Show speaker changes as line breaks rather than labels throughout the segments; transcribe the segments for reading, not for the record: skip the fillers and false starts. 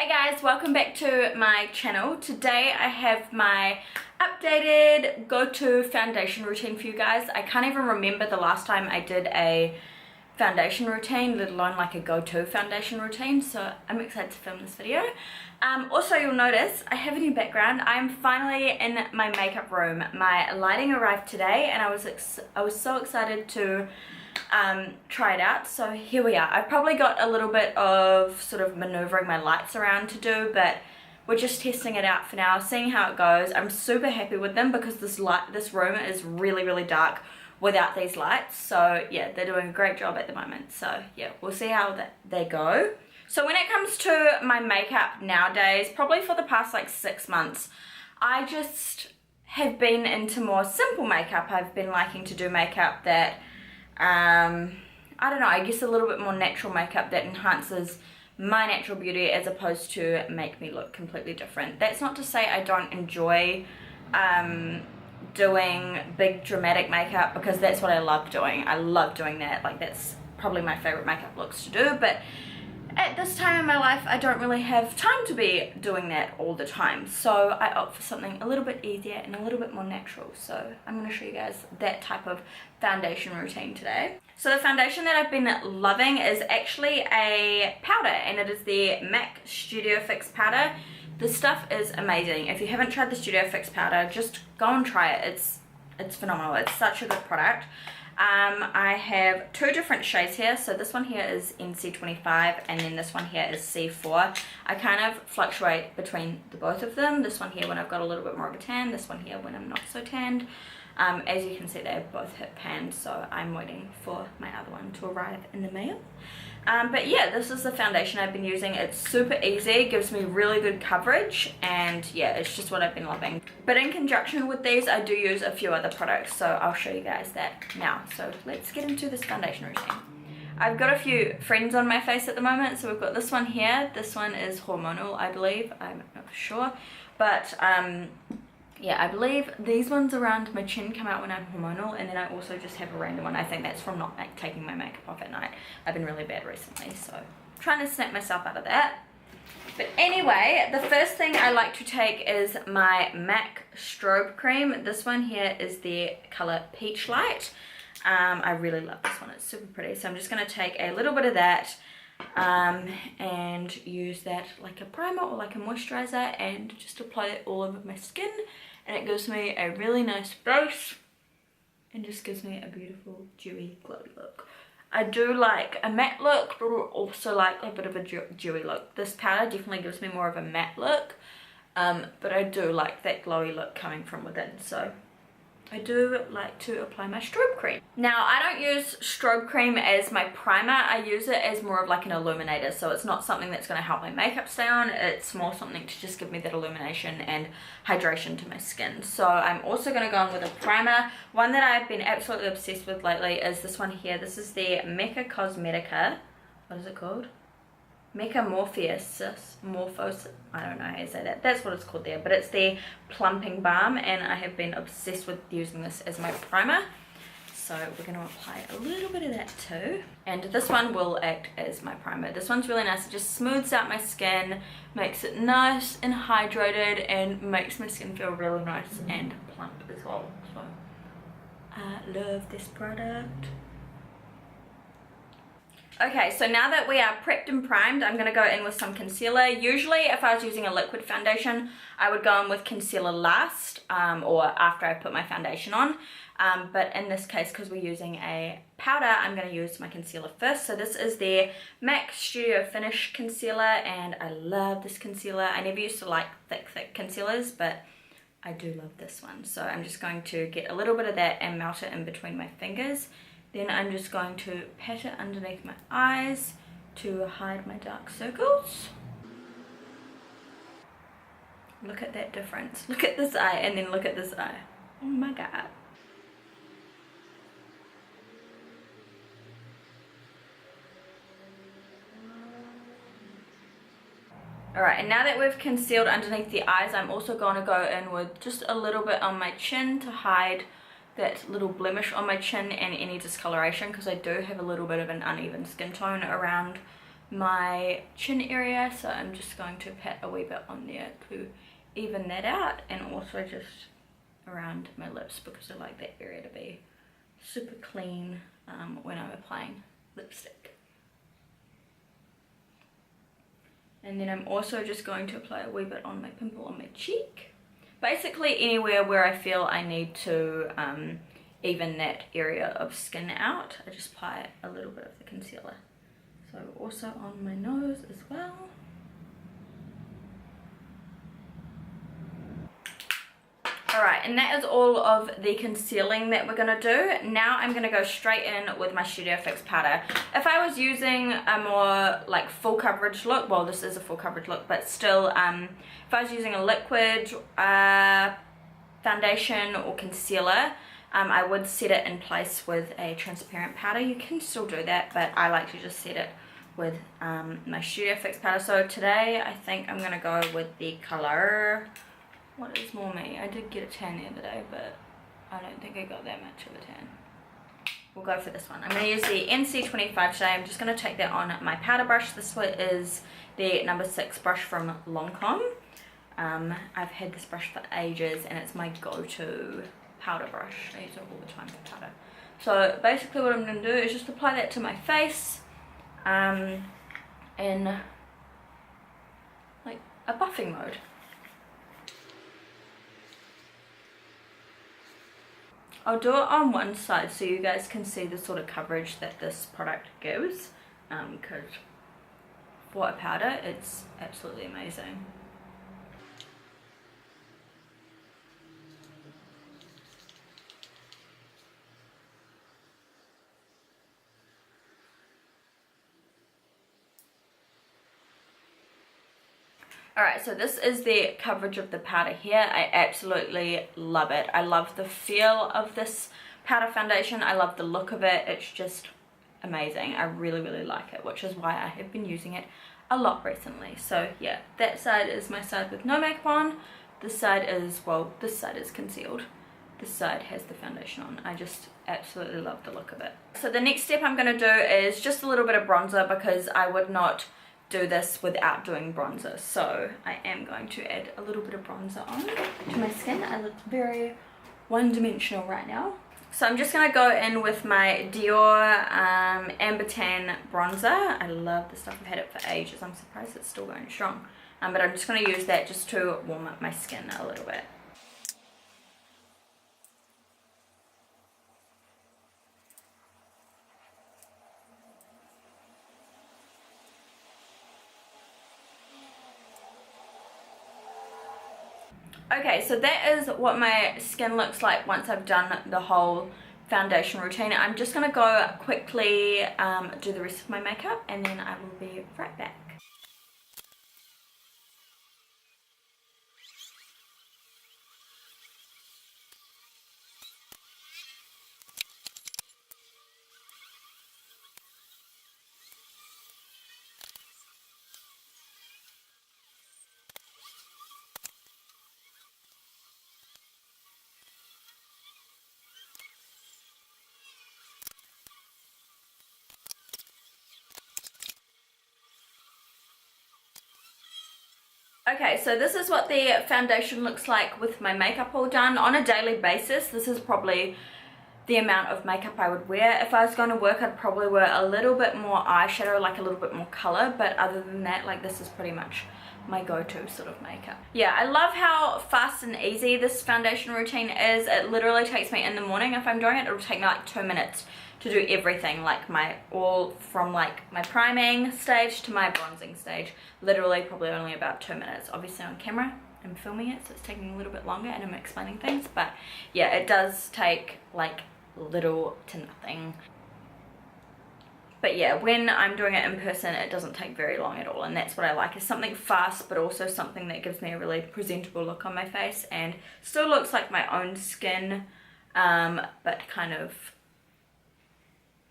Hey guys, welcome back to my channel. Today I have my updated go-to foundation routine for you guys. I can't even remember the last time I did a foundation routine, let alone like a go-to foundation routine, so I'm excited to film this video. Also, you'll notice I have a new background. I'm finally in my makeup room. My lighting arrived today and I was so excited to try it out, so here we are. I've probably got a little bit of sort of maneuvering my lights around to do, but we're just testing it out for now, seeing how it goes. I'm super happy with them because this room is really dark without these lights, so yeah, they're doing a great job at the moment. So yeah, we'll see how they go. So when it comes to my makeup nowadays, probably for the past like 6 months, I just have been into more simple makeup. I've been liking to do makeup that I don't know, I guess a little bit more natural makeup that enhances my natural beauty as opposed to make me look completely different. That's not to say I don't enjoy doing big dramatic makeup, because that's what I love doing. I love doing that, like that's probably my favorite makeup looks to do, but at this time in my life I don't really have time to be doing that all the time, so I opt for something a little bit easier and a little bit more natural. So I'm going to show you guys that type of foundation routine today. So the foundation that I've been loving is actually a powder, and it is the MAC Studio Fix powder. This stuff is amazing. If you haven't tried the Studio Fix powder, just go and try it. It's phenomenal. It's such a good product. I have two different shades here. So this one here is NC25 and then this one here is C4. I kind of fluctuate between the both of them. This one here when I've got a little bit more of a tan, this one here when I'm not so tanned. As you can see, they both hit pan, so I'm waiting for my other one to arrive in the mail. But yeah, this is the foundation I've been using. It's super easy, gives me really good coverage, and yeah, it's just what I've been loving. But in conjunction with these, I do use a few other products, so I'll show you guys that now. So let's get into this foundation routine. I've got a few friends on my face at the moment, so we've got this one here. This one is hormonal, I believe. I'm not sure, but yeah, I believe these ones around my chin come out when I'm hormonal, and then I also just have a random one. I think that's from not taking my makeup off at night. I've been really bad recently, so I'm trying to snap myself out of that. But anyway, the first thing I like to take is my MAC strobe cream. This one here is the color Peach Light. I really love this one. It's super pretty. So I'm just going to take a little bit of that and use that like a primer or like a moisturizer and just apply it all over my skin, and it gives me a really nice base and just gives me a beautiful dewy glowy look. I do like a matte look, but also like a bit of a dewy look. This powder definitely gives me more of a matte look, but I do like that glowy look coming from within, so I do like to apply my strobe cream. Now, I don't use strobe cream as my primer. I use it as more of like an illuminator, so it's not something that's going to help my makeup stay on. It's more something to just give me that illumination and hydration to my skin. So I'm also going to go on with a primer. One that I've been absolutely obsessed with lately is this one here. This is the Mecca Cosmetica. What is it called? Metamorphosis, I don't know how to say that. That's what it's called there, but it's the plumping balm, and I have been obsessed with using this as my primer. So we're going to apply a little bit of that too, and this one will act as my primer. This one's really nice. It just smooths out my skin, makes it nice and hydrated, and makes my skin feel really nice and plump as well. So I love this product. Okay, so now that we are prepped and primed, I'm going to go in with some concealer. Usually if I was using a liquid foundation, I would go in with concealer last or after I put my foundation on. But in this case, because we're using a powder, I'm going to use my concealer first. So this is the MAC Studio Finish Concealer, and I love this concealer. I never used to like thick concealers, but I do love this one. So I'm just going to get a little bit of that and melt it in between my fingers. Then I'm just going to pat it underneath my eyes to hide my dark circles. Look at that difference. Look at this eye and then look at this eye. Oh my god. Alright, and now that we've concealed underneath the eyes, I'm also going to go in with just a little bit on my chin to hide that little blemish on my chin and any discoloration, because I do have a little bit of an uneven skin tone around my chin area, so I'm just going to pat a wee bit on there to even that out, and also just around my lips because I like that area to be super clean when I'm applying lipstick. And then I'm also just going to apply a wee bit on my pimple on my cheek. Basically anywhere where I feel I need to even that area of skin out, I just apply a little bit of the concealer. So also on my nose as well. Alright, and that is all of the concealing that we're going to do. Now I'm going to go straight in with my Studio Fix powder. If I was using a more like full coverage look, well this is a full coverage look, but still if I was using a liquid foundation or concealer, I would set it in place with a transparent powder. You can still do that, but I like to just set it with my Studio Fix powder. So today I think I'm going to go with the colour... What is more me? I did get a tan the other day, but I don't think I got that much of a tan. We'll go for this one. I'm going to use the NC25 today. I'm just going to take that on my powder brush. This one is the number 6 brush from Lancome. I've had this brush for ages and it's my go-to powder brush. I use it all the time for powder. So basically what I'm going to do is just apply that to my face in like a buffing mode. I'll do it on one side so you guys can see the sort of coverage that this product gives, because for a powder it's absolutely amazing. Alright, so this is the coverage of the powder here. I absolutely love it. I love the feel of this powder foundation. I love the look of it. It's just amazing. I really, really like it, which is why I have been using it a lot recently. So yeah, that side is my side with no makeup on. This side is, well, this side is concealed. This side has the foundation on. I just absolutely love the look of it. So the next step I'm going to do is just a little bit of bronzer, because I would not do this without doing bronzer. So I am going to add a little bit of bronzer on to my skin. I look very one-dimensional right now. So I'm just going to go in with my Dior Amber Tan bronzer. I love this stuff. I've had it for ages. I'm surprised it's still going strong. But I'm just going to use that just to warm up my skin a little bit. Okay, so that is what my skin looks like once I've done the whole foundation routine. I'm just going to go quickly do the rest of my makeup, and then I will be right back. Okay, so this is what the foundation looks like with my makeup all done. On a daily basis, this is probably the amount of makeup I would wear. If I was going to work, I'd probably wear a little bit more eyeshadow, like a little bit more color, but other than that, like, this is pretty much my go-to sort of makeup. Yeah, I love how fast and easy this foundation routine is. It literally takes me in the morning. If I'm doing it, it'll take me like 2 minutes to do everything, like my from like my priming stage to my bronzing stage. Literally probably only about 2 minutes. Obviously on camera I'm filming it, so it's taking a little bit longer and I'm explaining things, but yeah, it does take like little to nothing. But yeah, when I'm doing it in person, it doesn't take very long at all, and that's what I like, is something fast but also something that gives me a really presentable look on my face and still looks like my own skin, but kind of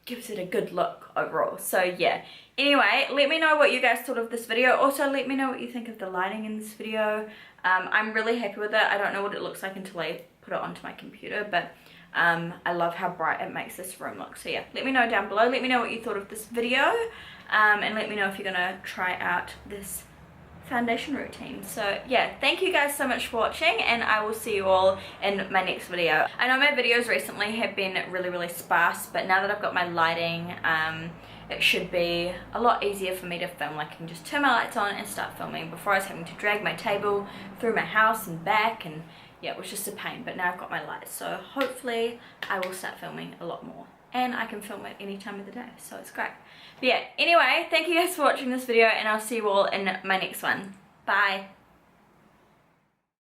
gives it a good look overall. So yeah, anyway, let me know what you guys thought of this video. Also, let me know what you think of the lighting in this video. I'm really happy with it. I don't know what it looks like until I put it onto my computer, but I love how bright it makes this room look. So yeah, let me know down below. Let me know what you thought of this video. and let me know if you're gonna try out this foundation routine. So yeah, thank you guys so much for watching, and I will see you all in my next video. I know my videos recently have been really sparse, but now that I've got my lighting, it should be a lot easier for me to film. Like I can just turn my lights on and start filming. Before I was having to drag my table through my house and back, and yeah, it was just a pain, but now I've got my lights, so hopefully I will start filming a lot more, and I can film at any time of the day, so it's great. But yeah, anyway, thank you guys for watching this video, and I'll see you all in my next one. Bye.